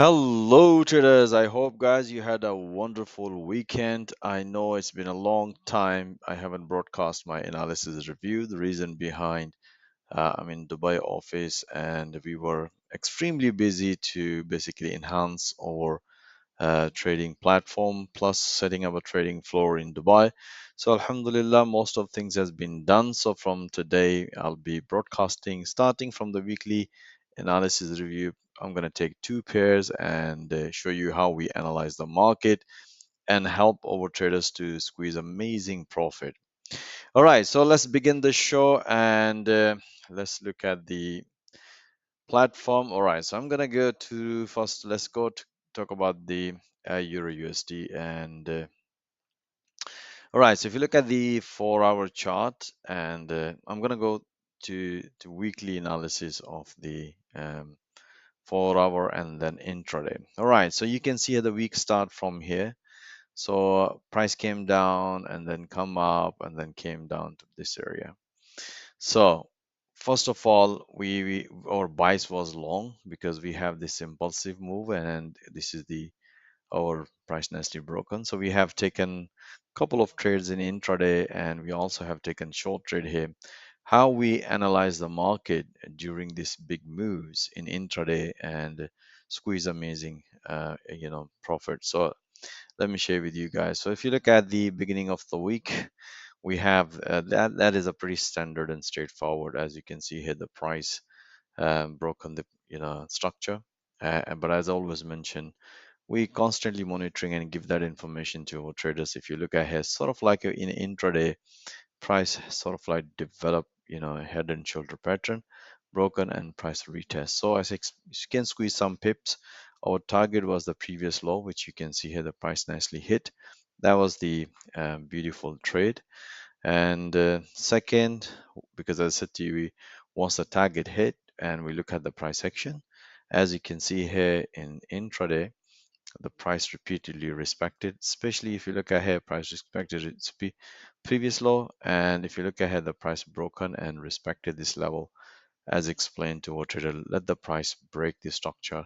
Hello, traders. I hope, guys, you had a wonderful weekend. I know it's been a long time. I haven't broadcast my analysis review. The reason behind, I'm in Dubai office and we were extremely busy to basically enhance our trading platform plus setting up a trading floor in Dubai. So Alhamdulillah, most of things has been done. So from today, I'll be broadcasting starting from the weekly analysis review. I'm going to take two pairs and show you how we analyze the market and help our traders to squeeze amazing profit. All right, so let's begin the show and let's look at the platform. All right, so I'm gonna go to first. Let's go to talk about the Euro USD and all right. So if you look at the 4-hour chart, and I'm gonna go to weekly analysis of the 4-hour and then intraday. All right. So you can see the week start from here. So price came down and then come up and then came down to this area. So first of all, we our bias was long because we have this impulsive move and this is the our price nicely broken. So we have taken a couple of trades in intraday and we also have taken short trade here. How we analyze the market during these big moves in intraday and squeeze amazing profit. So let me share with you guys. So if you look at the beginning of the week, we have that is a pretty standard and straightforward. As you can see here, the price broken the structure. But as I always mention, we constantly monitoring and give that information to our traders. If you look at here, sort of like in intraday, price sort of like develop a head and shoulder pattern, broken and price retest. So you can squeeze some pips. Our target was the previous low, which you can see here the price nicely hit. That was the beautiful trade. And second, because as I said to you, once the target hit and we look at the price action, as you can see here in intraday, the price repeatedly respected, especially if you look ahead, price respected its previous low. And if you look ahead, the price broken and respected this level as explained to our trader. Let the price break the structure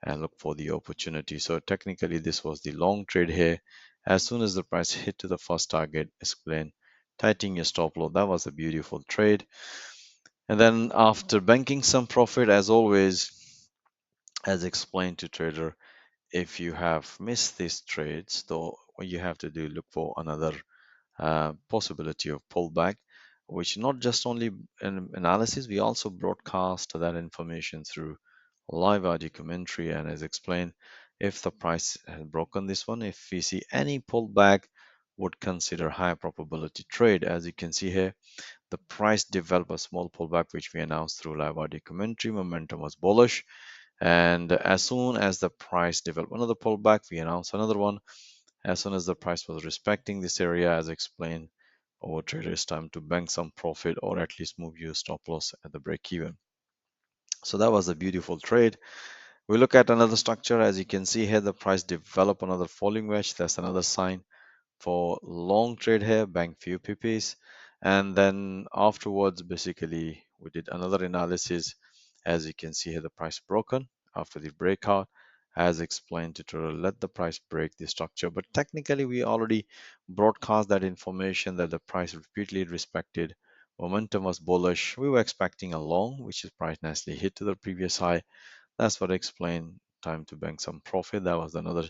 and look for the opportunity. So technically, this was the long trade here. As soon as the price hit to the first target, explain, tightening your stop loss. That was a beautiful trade. And then after banking some profit, as always, as explained to trader, if you have missed these trades, though, what you have to do look for another possibility of pullback, which not just only in analysis, we also broadcast that information through live audio commentary. And as explained, if the price has broken this one, if we see any pullback, would consider high probability trade. As you can see here, the price developed a small pullback, which we announced through live audio commentary. Momentum was bullish. And as soon as the price developed another pullback, we announced another one. As soon as the price was respecting this area, as explained, our trader is time to bank some profit or at least move your stop loss at the break even. So that was a beautiful trade. We look at another structure. As you can see here, the price develop another falling wedge. That's another sign for long trade here, bank few PPs. And then afterwards, basically, we did another analysis. As you can see here, the price broken after the breakout. As explained tutorial, let the price break the structure. But technically, we already broadcast that information that the price repeatedly respected. Momentum was bullish. We were expecting a long, which is price nicely hit to the previous high. That's what I explained. Time to bank some profit. That was another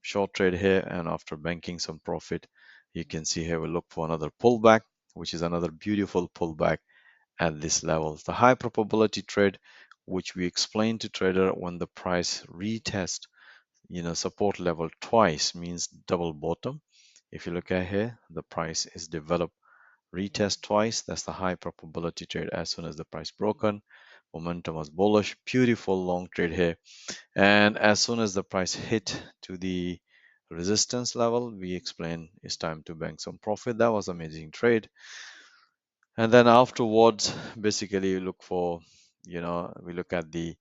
short trade here, and after banking some profit, you can see here we look for another pullback, which is another beautiful pullback at this level. The high probability trade, which we explained to trader when the price retest support level twice, means double bottom. If you look at here, the price is developed retest twice. That's the high probability trade. As soon as the price broken, momentum was bullish. Beautiful long trade here. And as soon as the price hit to the resistance level, we explain it's time to bank some profit. That was amazing trade. And then afterwards, basically you look for, we look at the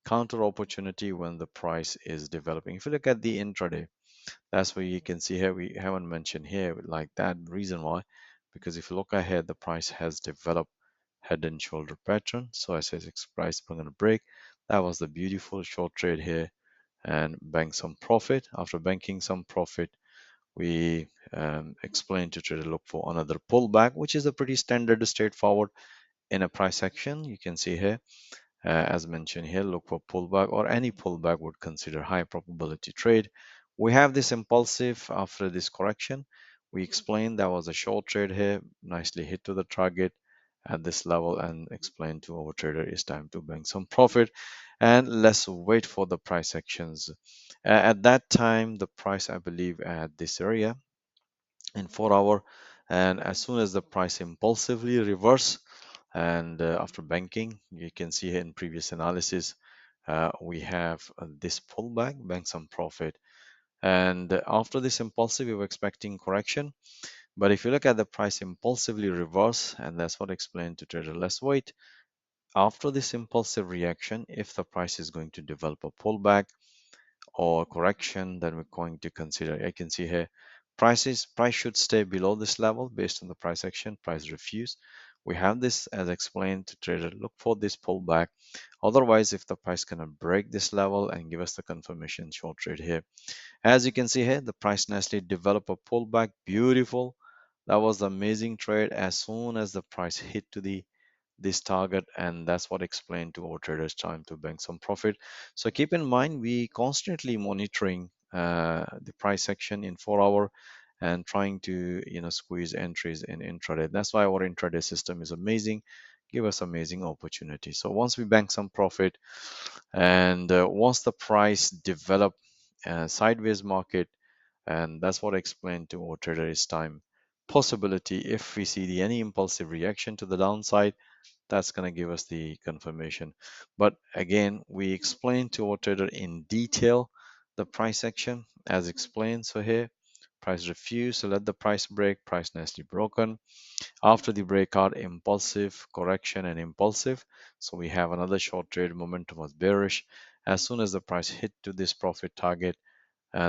counter opportunity when the price is developing. If you look at the intraday, that's where you can see here, we haven't mentioned here like that. Reason why? Because if you look ahead, the price has developed head and shoulder pattern. So I said price going to break. That was the beautiful short trade here. and bank some profit. After banking some profit, we explain to trader look for another pullback, which is a pretty standard straightforward in a price action. You can see here, as mentioned here, look for pullback, or any pullback would consider high probability trade. We have this impulsive after this correction. We explained that was a short trade here, nicely hit to the target at this level, and explained to our trader it's time to bank some profit, and let's wait for the price actions. At that time, the price, I believe, at this area in 4 hour, and as soon as the price impulsively reverse, and after banking, you can see here in previous analysis, we have this pullback, bank some profit, and after this impulsive we were expecting correction, but if you look at the price impulsively reverse, and that's what I explained to trader, let's wait after this impulsive reaction. If the price is going to develop a pullback or correction, then we're going to consider. I can see here price should stay below this level based on the price action. Price refuse. We have this as explained to trader. Look for this pullback. Otherwise, if the price cannot break this level and give us the confirmation short trade here. As you can see here, the price nicely develop a pullback. Beautiful. That was the amazing trade as soon as the price hit to the this target, and that's what explained to our traders time to bank some profit. So keep in mind we constantly monitoring the price action in 4 hour and trying to squeeze entries in intraday. That's why our intraday system is amazing, give us amazing opportunity. So once we bank some profit, and once the price develop sideways market, and that's what I explained to our trader is time possibility. If we see any impulsive reaction to the downside, that's going to give us the confirmation. But again, we explain to our trader in detail the price action as explained. So here, price refuse, so let the price break, price nicely broken. After the breakout, impulsive correction and impulsive. So we have another short trade, momentum was bearish. As soon as the price hit to this profit target,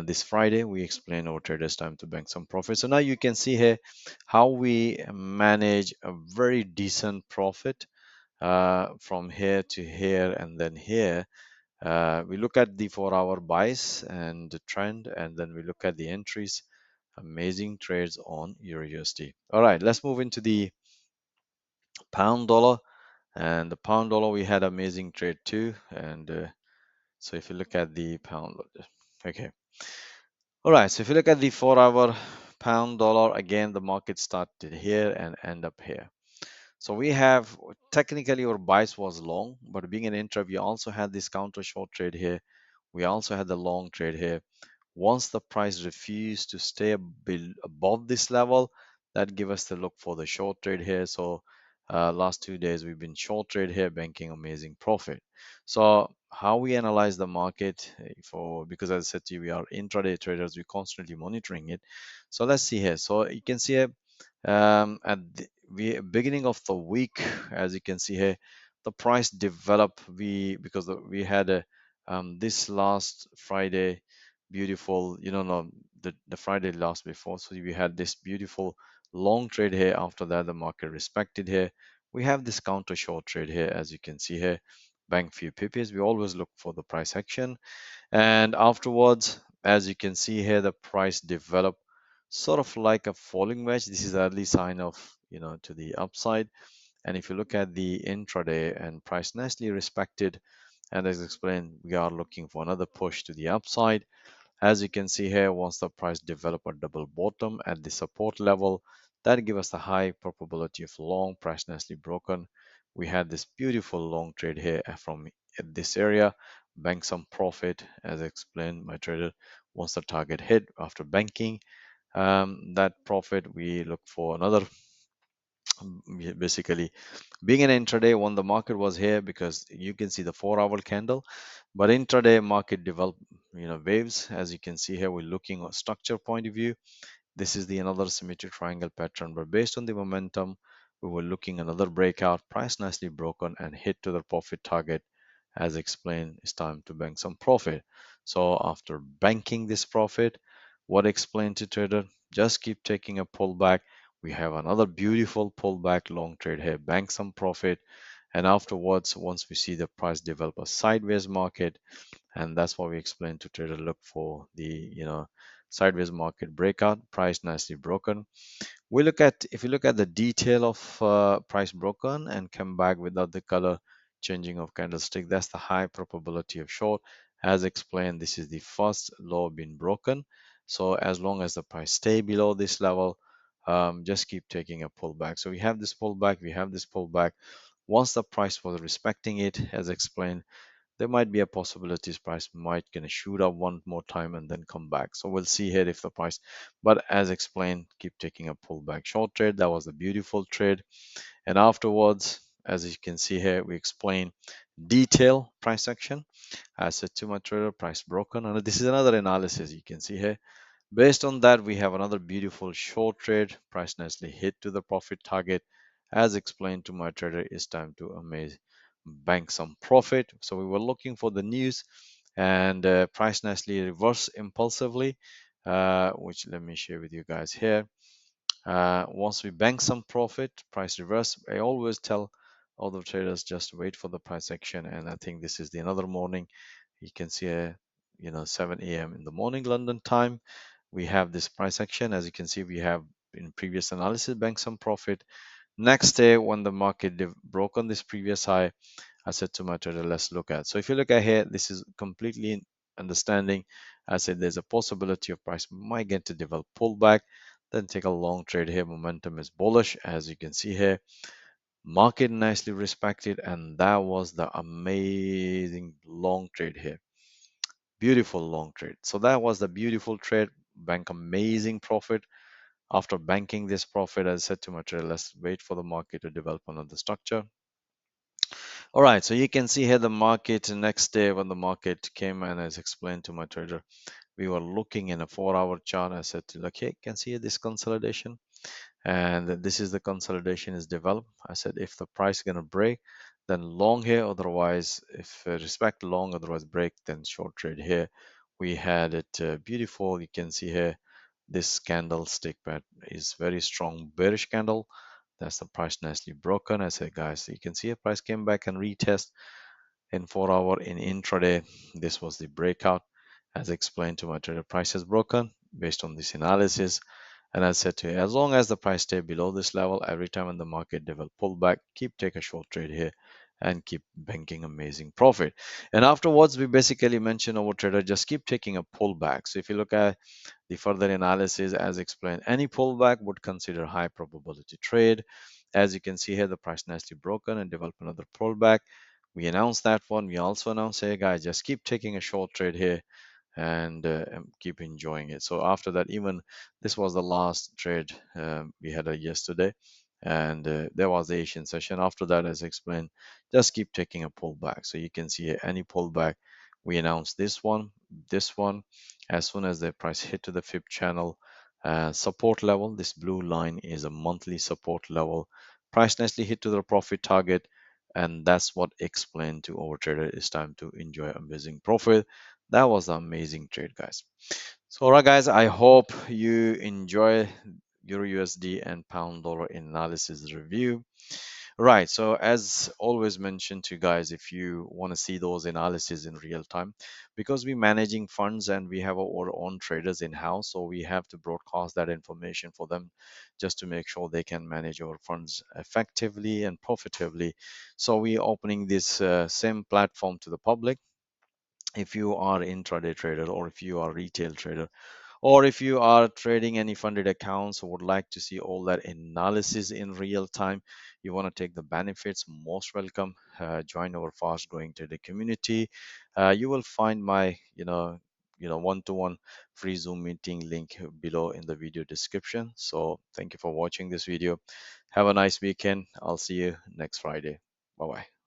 this Friday, we explain our traders time to bank some profit. So now you can see here how we manage a very decent profit from here to here and then here. We look at the 4 hour buys and the trend, and then we look at the entries. Amazing trades on EURUSD. All right, let's move into the pound dollar. And the pound dollar, we had amazing trade too. And so if you look at the pound, okay. All right, so if you look at the 4 hour pound dollar, again, the market started here and end up here. So we have technically our bias was long, but being an intra, we also had this counter short trade here. We also had the long trade here. Once the price refused to stay above this level, that give us the look for the short trade here. So last 2 days we've been short trade here, banking amazing profit. So how we analyze the market for, because as I said to you, we are intraday traders, we're constantly monitoring it. So let's see here. So you can see here at the beginning of the week, as you can see here, the price developed. We had a this last Friday, beautiful, no, the Friday last before. So we had this beautiful long trade here. After that, the market respected here. We have this counter short trade here, as you can see here. Bank few pips. We always look for the price action, and afterwards, as you can see here, the price developed sort of like a falling wedge. This is early sign of to the upside. And if you look at the intraday, and price nicely respected, and as explained, we are looking for another push to the upside. As you can see here, once the price develop a double bottom at the support level, that give us a high probability of long. Price nicely broken. We had this beautiful long trade here from this area, bank some profit, as explained my trader. Once the target hit after banking that profit, we look for another basically being an intraday when the market was here, because you can see the 4 hour candle, but intraday market develop waves. As you can see here, we're looking at structure point of view. This is the another symmetric triangle pattern, but based on the momentum, we were looking another breakout, price nicely broken and hit to the profit target. As explained, it's time to bank some profit. So after banking this profit, what explained to trader, just keep taking a pullback. We have another beautiful pullback long trade here, bank some profit, and afterwards, once we see the price develop a sideways market, and that's why we explained to trader look for the sideways market breakout, price nicely broken. We look at If you look at the detail of price broken and come back without the color changing of candlestick, that's the high probability of short. As explained, this is the first low being broken. So as long as the price stay below this level, just keep taking a pullback. So we have this pullback, we have this pullback. Once the price was respecting it, as explained, there might be a possibility this price might gonna shoot up one more time and then come back. So we'll see here if the price, but as explained, keep taking a pullback short trade. That was a beautiful trade. And afterwards, as you can see here, we explain detail price action. I said to my trader, price broken. And this is another analysis you can see here. Based on that, we have another beautiful short trade. Price nicely hit to the profit target. As explained to my trader, it's time to bank some profit. So we were looking for the news, and price nicely reverse impulsively, which let me share with you guys here. Once we bank some profit, price reverse. I always tell other traders just wait for the price action, and I think this is the another morning. You can see 7 a.m. in the morning London time. We have this price action. As you can see, we have in previous analysis banked some profit. Next day, when the market broke on this previous high, I said to my trader, let's look at. So if you look at here, this is completely understanding. I said there's a possibility of price might get to develop pullback, then take a long trade here. Momentum is bullish, as you can see here. Market nicely respected, and that was the amazing long trade here. Beautiful long trade. So that was the beautiful trade. Bank amazing profit. After banking this profit, I said to my trader, let's wait for the market to develop another structure. All right, so you can see here the market next day when the market came, and as explained to my trader, we were looking in a 4-hour chart. I said to okay, can see this consolidation, and this is the consolidation is developed. I said if the price gonna break, then long here. Otherwise, if respect long, otherwise break, then short trade here. We had it beautiful. You can see here this candlestick pattern is very strong bearish candle. That's the price nicely broken. I said, guys, you can see a price came back and retest in 4 hour in intraday. This was the breakout. As explained to my trader, price has broken based on this analysis. And I said to you, as long as the price stay below this level, every time when the market develop pullback, keep take a short trade here and keep banking amazing profit. And afterwards, we basically mentioned our trader just keep taking a pullback. So if you look at the further analysis, as explained, any pullback would consider high probability trade. As you can see here, the price nicely broken and develop another pullback. We announced that one. We also announced, hey guys, just keep taking a short trade here and keep enjoying it. So after that, even this was the last trade we had yesterday, and there was the Asian session. After that, as explained, just keep taking a pullback. So you can see any pullback. We announced this one. As soon as the price hit to the fib channel support level, this blue line is a monthly support level. Price nicely hit to the profit target, and that's what explained to our trader it's time to enjoy amazing profit. That was an amazing trade, guys. So, all right, guys, I hope you enjoy Euro USD and pound dollar analysis review. Right. So, as always mentioned to you guys, if you want to see those analysis in real time, because we're managing funds and we have our own traders in house, so we have to broadcast that information for them just to make sure they can manage our funds effectively and profitably. So, we opening this same platform to the public. If you are intraday trader, or if you are retail trader, or if you are trading any funded accounts or would like to see all that analysis in real time, you want to take the benefits, most welcome. Join our fast growing trader community. You will find my one-to-one free Zoom meeting link below in the video description. So thank you for watching this video. Have a nice weekend. I'll see you next Friday. Bye bye.